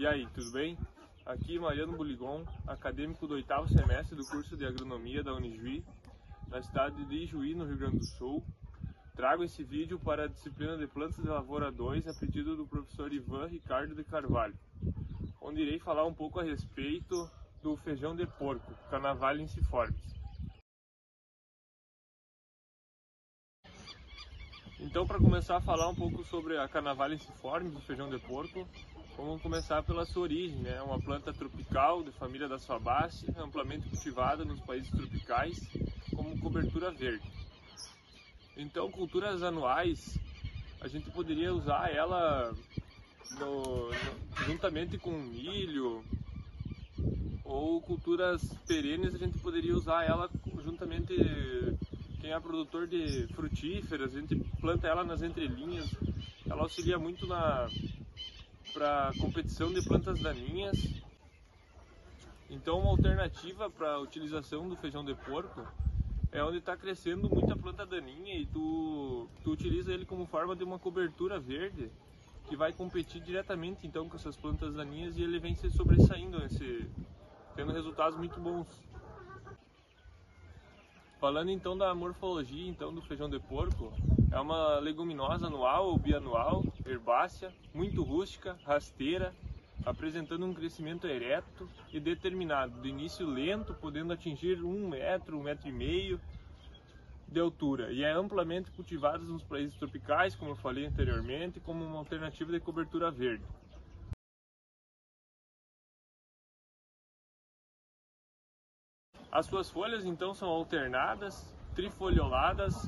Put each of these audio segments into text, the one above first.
E aí, tudo bem? Aqui Mariano Buligon, acadêmico do 8º semestre do curso de Agronomia da Unijuí, na cidade de Ijuí, no Rio Grande do Sul. Trago esse vídeo para a disciplina de Plantas de Lavoura 2 a pedido do professor Ivan Ricardo de Carvalho, onde irei falar um pouco a respeito do feijão de porco, Canavalha ensiformis. Então, para começar a falar um pouco sobre a Canavalha ensiformis, o feijão de porco, vamos começar pela sua origem, né? É uma planta tropical de família das Fabaceae, amplamente cultivada nos países tropicais como cobertura verde. Então, culturas anuais, a gente poderia usar ela juntamente com milho, ou culturas perenes, a gente poderia usar ela juntamente. Quem é produtor de frutíferas, a gente planta ela nas entrelinhas. Ela auxilia muito para competição de plantas daninhas. Então, uma alternativa para a utilização do feijão de porco é onde está crescendo muita planta daninha e tu utiliza ele como forma de uma cobertura verde que vai competir diretamente então com essas plantas daninhas, e ele vem se sobressaindo, tendo resultados muito bons. Falando então da morfologia então do feijão de porco, é uma leguminosa anual ou bianual, herbácea, muito rústica, rasteira, apresentando um crescimento ereto e determinado, de início lento, podendo atingir 1 metro, 1,5 metro de altura, e é amplamente cultivada nos países tropicais, como eu falei anteriormente, como uma alternativa de cobertura verde. As suas folhas então são alternadas, trifolioladas,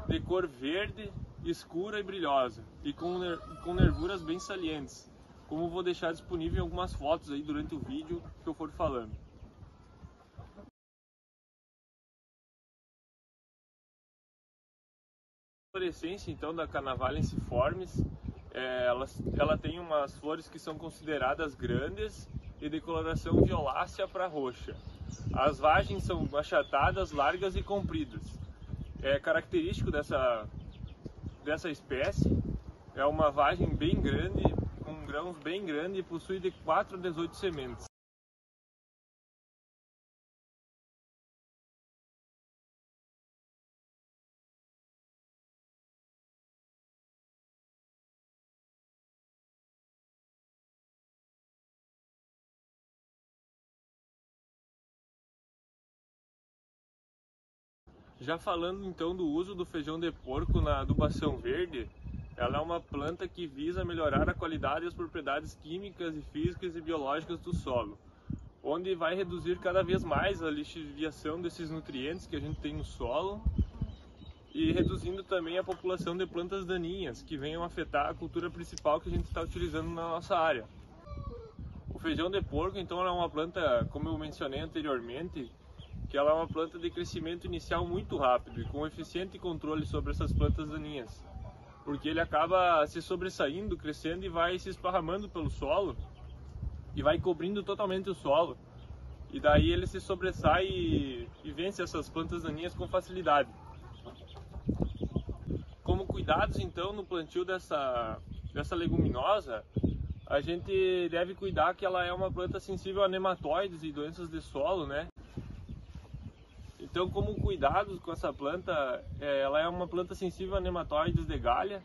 de cor verde, escura e brilhosa, e com nervuras bem salientes, como vou deixar disponível em algumas fotos aí durante o vídeo que eu for falando. A inflorescência então da Canavalha ensiformis, ela tem umas flores que são consideradas grandes e de coloração violácea para roxa. As vagens são achatadas, largas e compridas. É característico dessa espécie, é uma vagem bem grande, com grãos bem grandes, e possui de 4 a 18 sementes. Já falando então do uso do feijão de porco na adubação verde, ela é uma planta que visa melhorar a qualidade e as propriedades químicas e físicas e biológicas do solo, onde vai reduzir cada vez mais a lixiviação desses nutrientes que a gente tem no solo e reduzindo também a população de plantas daninhas que venham afetar a cultura principal que a gente está utilizando na nossa área. O feijão de porco então é uma planta, como eu mencionei anteriormente, que ela é uma planta de crescimento inicial muito rápido e com eficiente controle sobre essas plantas daninhas, porque ele acaba se sobressaindo, crescendo e vai se esparramando pelo solo e vai cobrindo totalmente o solo, e daí ele se sobressai e vence essas plantas daninhas com facilidade. Como cuidados então no plantio dessa leguminosa, a gente deve cuidar que ela é uma planta sensível a nematóides e doenças de solo, né? Então, como cuidados com essa planta, ela é uma planta sensível a nematóides de galha.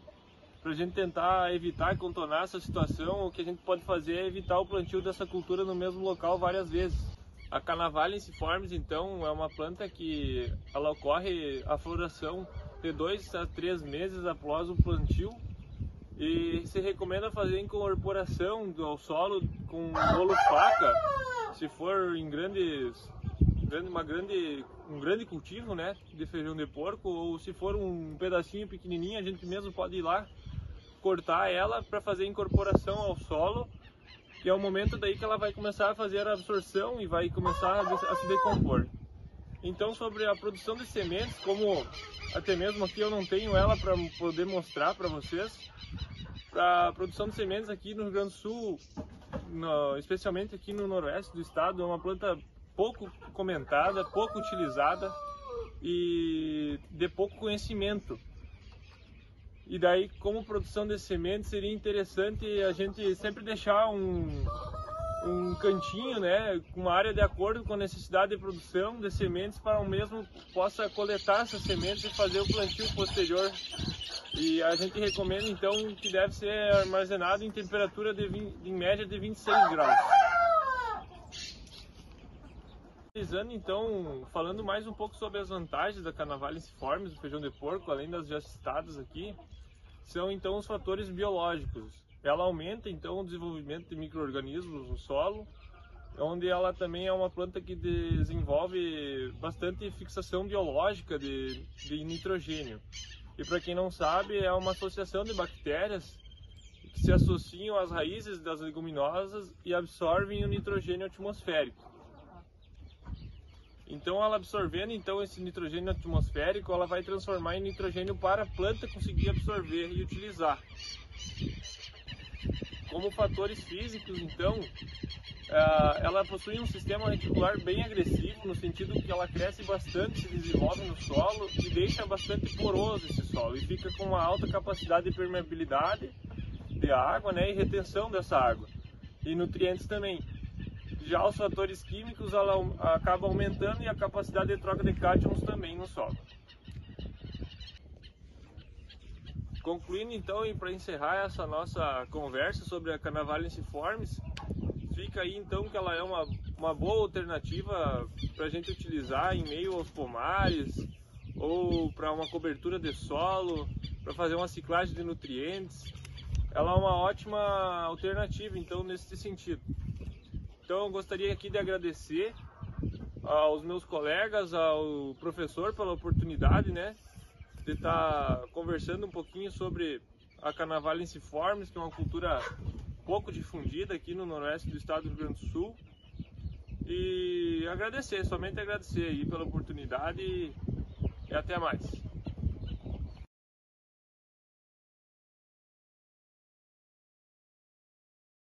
Para a gente tentar evitar e contornar essa situação, o que a gente pode fazer é evitar o plantio dessa cultura no mesmo local várias vezes. A Canavalha ensiformis, então, é uma planta que ela ocorre a floração de 2 a 3 meses após o plantio, e se recomenda fazer incorporação ao solo com rolo faca, se for em um grande cultivo, né, de feijão de porco, ou se for um pedacinho pequenininho, a gente mesmo pode ir lá cortar ela para fazer incorporação ao solo, e é o momento daí que ela vai começar a fazer a absorção e vai começar a se decompor. Então, sobre a produção de sementes, como até mesmo aqui eu não tenho ela para poder mostrar para vocês, para a produção de sementes aqui no Rio Grande do Sul, especialmente aqui no noroeste do estado, é uma planta pouco comentada, pouco utilizada e de pouco conhecimento. E daí, como produção de sementes, seria interessante a gente sempre deixar um cantinho, né, com uma área de acordo com a necessidade de produção de sementes, para o mesmo possa coletar essas sementes e fazer o plantio posterior. E a gente recomenda então que deve ser armazenado em temperatura em média de 26 graus. Então, falando mais um pouco sobre as vantagens da Canavaliciformes, do feijão de porco, além das já citadas aqui, são então os fatores biológicos. Ela aumenta então o desenvolvimento de micro-organismos no solo, onde ela também é uma planta que desenvolve bastante fixação biológica de nitrogênio. E para quem não sabe, é uma associação de bactérias que se associam às raízes das leguminosas e absorvem o nitrogênio atmosférico. Então, ela absorvendo esse nitrogênio atmosférico, ela vai transformar em nitrogênio para a planta conseguir absorver e utilizar. Como fatores físicos, então, ela possui um sistema reticular bem agressivo, no sentido que ela cresce bastante, se desenvolve no solo e deixa bastante poroso esse solo, e fica com uma alta capacidade de permeabilidade de água, né, e retenção dessa água, e nutrientes também. Já os fatores químicos, ela acaba aumentando, e a capacidade de troca de cátions também no solo. Concluindo então, e para encerrar essa nossa conversa sobre a Canavaliciformes, fica aí então que ela é uma boa alternativa para a gente utilizar em meio aos pomares, ou para uma cobertura de solo, para fazer uma ciclagem de nutrientes. Ela é uma ótima alternativa então nesse sentido. Então, eu gostaria aqui de agradecer aos meus colegas, ao professor pela oportunidade, né, de estar conversando um pouquinho sobre a Canavaliciformes, que é uma cultura pouco difundida aqui no noroeste do estado do Rio Grande do Sul. E agradecer, somente agradecer aí pela oportunidade, e até mais.